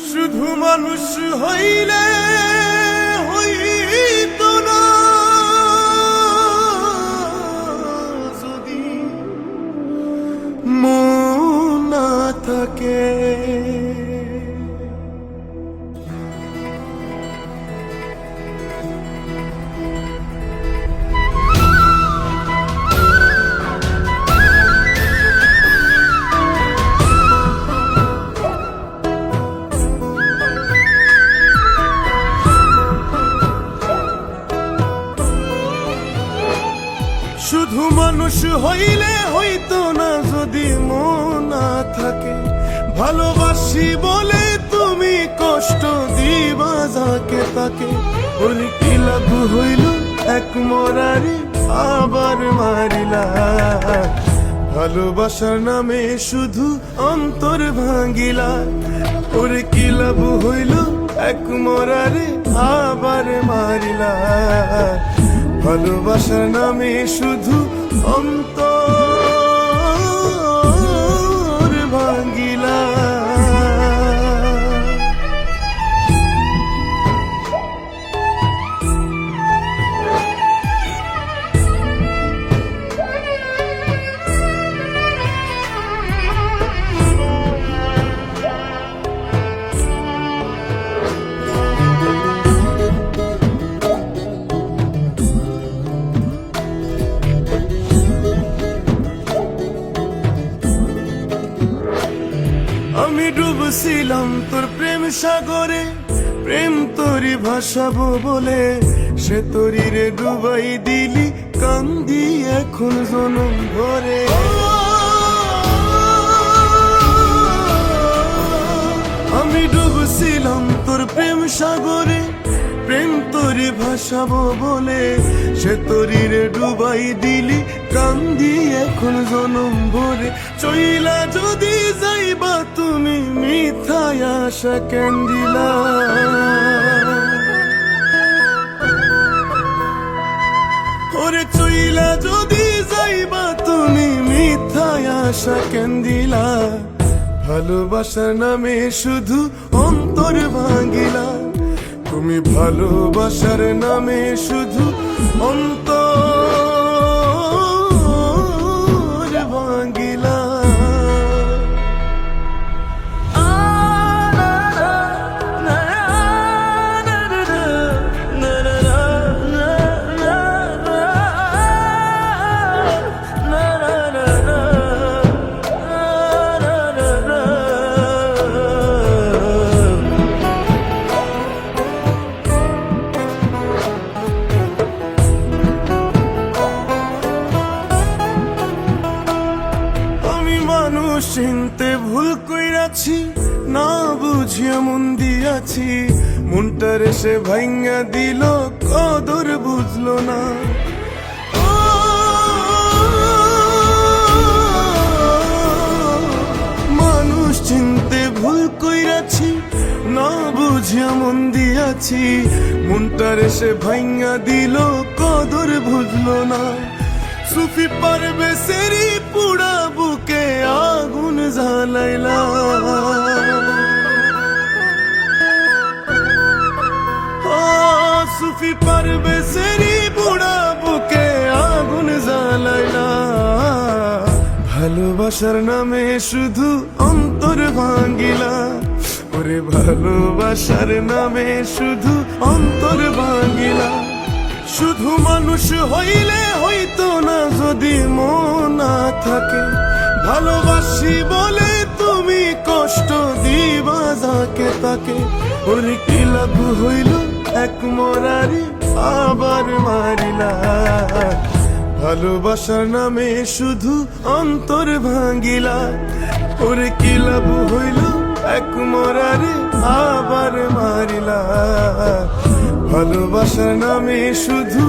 শুধু মানুষ হইলে হইতো না যদি মন না থাকে। শুধু মানুষ হইলে হইতো না যদি মন না থাকে। ভালোবাসি বলে তুমি কষ্ট দিবা যাকে তাকে। বলি কি লাভ হইল এক মরারি আবার মারিলা। ভালোবাসার নামে শুধু অন্তর ভাঙিলা। ওরে কি লাভ হইল এক মরারি আবার মারিলা। ভালোবাসার নামে শুধু অন্তর ভাঙিলা। আমি ডুবছিলাম তোর প্রেম সাগরে, প্রেম তোরি ভাসাবো বলে। সে তোরি রে ডুবাই দিলি, কান্দি এখন জনম ভরে। আমি ডুবছিলাম তোর প্রেম সাগরে, প্রেম তোরি ভাসাবো বলে। সে তোরি রে ডুবাই দিলি, কান্দি এখন জনম ভরে। চইলা যদি যাইবা তুমি মিথায় আশা কেন দিলা। ওরে চইলা যদি যাইবা তুমি মিথায় আশা কেন দিলা। ভালোবাসার নামে শুধু অন্তর ভাঙিলা। তুমি ভালোবাসার নামে শুধু অন্তর ভাঙিলা। চিনতে ভুল কইরাছি, না বুঝিয়া মন দিয়াছি। মনটার সে ভাইঙ্গা দিল, কদর বুঝলো না। মানুষ চিনতে ভুল কইরাছি, না বুঝিয়া মন দিয়াছি। মনটার সে ভাইঙ্গা দিল, কদর বুঝলো না। সুফি পারবে সেরি পুরা বুকে আগুন জ্বালাইলা। সুফি পারবে সেরি পুরা বুকে আগুন জ্বালাইলা। ভালোবাসার নামে শুধু অন্তর ভাঙিলা। ওরে ভালোবাসার নামে শুধু অন্তর ভাঙিলা। শুধু মানুষ হইলে হইতো না যদি মন না থাকে। ভালোবাসি বলে তুমি কষ্ট দিবা যাকে তাকে। ওরে কি লাভ হইল এক মরারি আবার মারিলা। ভালোবাসার নামে শুধু অন্তর ভাঙিলা। ওরে কি লাভ হইল এক মরারি আবার মারিলা। ভালোবাসার নামে শুধু